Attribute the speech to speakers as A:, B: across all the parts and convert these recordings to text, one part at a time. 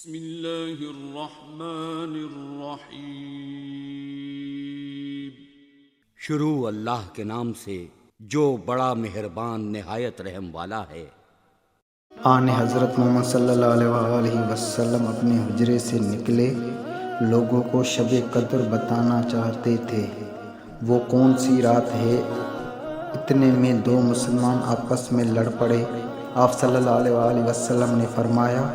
A: بسم اللہ الرحمن الرحیم۔
B: شروع اللہ کے نام سے جو بڑا مہربان نہایت رحم والا ہے۔
C: آن حضرت محمد صلی اللہ علیہ وآلہ وسلم اپنے حجرے سے نکلے، لوگوں کو شب قدر بتانا چاہتے تھے۔ وہ کون سی رات ہے؟ اتنے میں دو مسلمان آپس میں لڑ پڑے۔ آپ صلی اللہ علیہ وآلہ وسلم نے فرمایا،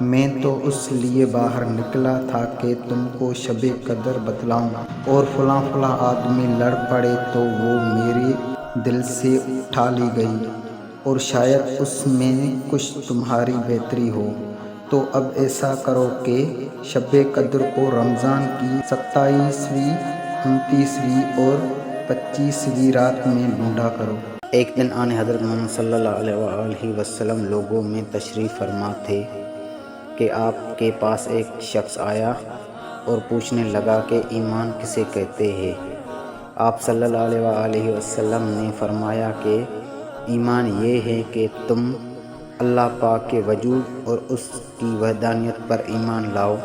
C: میں تو اس لیے باہر نکلا تھا کہ تم کو شب قدر بتلاؤں، اور فلاں فلاں آدمی لڑ پڑے تو وہ میرے دل سے اٹھا لی گئی، اور شاید اس میں کچھ تمہاری بہتری ہو۔ تو اب ایسا کرو کہ شب قدر کو رمضان کی 27ویں، 29ویں اور 25ویں رات میں ڈھونڈا کرو۔ ایک دن آن حضرت محمد صلی اللہ علیہ وآلہ وسلم لوگوں میں تشریف فرما تھے کہ آپ کے پاس ایک شخص آیا اور پوچھنے لگا کہ ایمان کسے کہتے ہیں؟ آپ صلی اللہ علیہ وآلہ وسلم نے فرمایا کہ ایمان یہ ہے کہ تم اللہ پاک کے وجود اور اس کی وحدانیت پر ایمان لاؤ،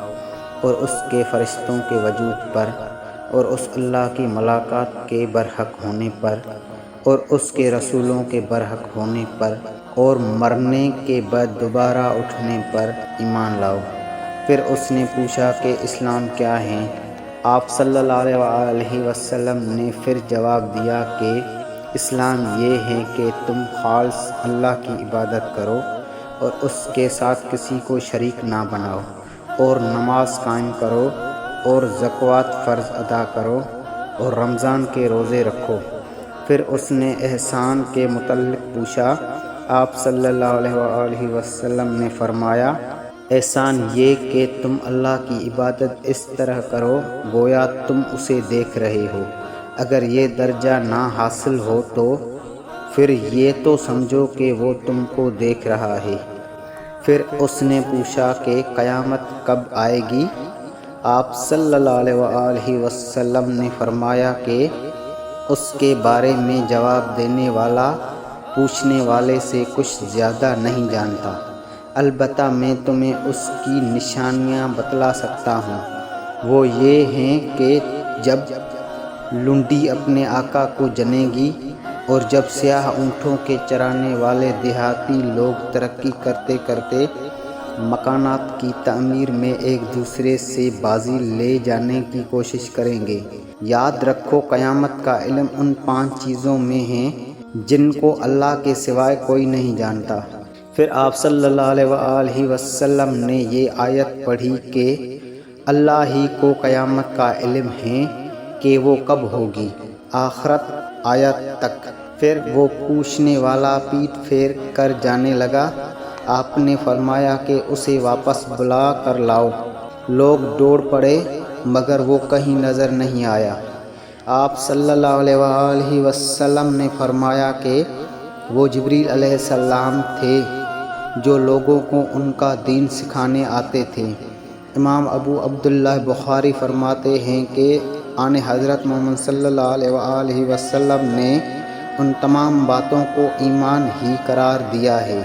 C: اور اس کے فرشتوں کے وجود پر، اور اس اللہ کی ملاقات کے برحق ہونے پر، اور اس کے رسولوں کے برحق ہونے پر، اور مرنے کے بعد دوبارہ اٹھنے پر ایمان لاؤ۔ پھر اس نے پوچھا کہ اسلام کیا ہے؟ آپ صلی اللہ علیہ وآلہ وسلم نے پھر جواب دیا کہ اسلام یہ ہے کہ تم خالص اللہ کی عبادت کرو اور اس کے ساتھ کسی کو شریک نہ بناؤ، اور نماز قائم کرو، اور زکوٰۃ فرض ادا کرو، اور رمضان کے روزے رکھو۔ پھر اس نے احسان کے متعلق پوچھا۔ آپ صلی اللہ علیہ وآلہ وسلم نے فرمایا، احسان یہ کہ تم اللہ کی عبادت اس طرح کرو گویا تم اسے دیکھ رہے ہو۔ اگر یہ درجہ نہ حاصل ہو تو پھر یہ تو سمجھو کہ وہ تم کو دیکھ رہا ہے۔ پھر اس نے پوچھا کہ قیامت کب آئے گی؟ آپ صلی اللہ علیہ وآلہ وسلم نے فرمایا کہ اس کے بارے میں جواب دینے والا پوچھنے والے سے کچھ زیادہ نہیں جانتا، البتہ میں تمہیں اس کی نشانیاں بتلا سکتا ہوں۔ وہ یہ ہیں کہ جب لونڈی اپنے آقا کو جنے گی، اور جب سیاہ اونٹوں کے چرانے والے دیہاتی لوگ ترقی کرتے کرتے مکانات کی تعمیر میں ایک دوسرے سے بازی لے جانے کی کوشش کریں گے۔ یاد رکھو، قیامت کا علم ان 5 چیزوں میں ہے جن کو اللہ کے سوائے کوئی نہیں جانتا۔ پھر آپ صلی اللہ علیہ وآلہ وسلم نے یہ آیت پڑھی کہ اللہ ہی کو قیامت کا علم ہے کہ وہ کب ہوگی، آخرت آیت تک۔ پھر وہ پوچھنے والا پیٹ پھیر کر جانے لگا۔ آپ نے فرمایا کہ اسے واپس بلا کر لاؤ۔ لوگ دوڑ پڑے مگر وہ کہیں نظر نہیں آیا۔ آپ صلی اللہ علیہ وآلہ وسلم نے فرمایا کہ وہ جبریل علیہ السلام تھے جو لوگوں کو ان کا دین سکھانے آتے تھے۔ امام ابو عبداللہ بخاری فرماتے ہیں کہ آن حضرت محمد صلی اللہ علیہ وآلہ وسلم نے ان تمام باتوں کو ایمان ہی قرار دیا ہے۔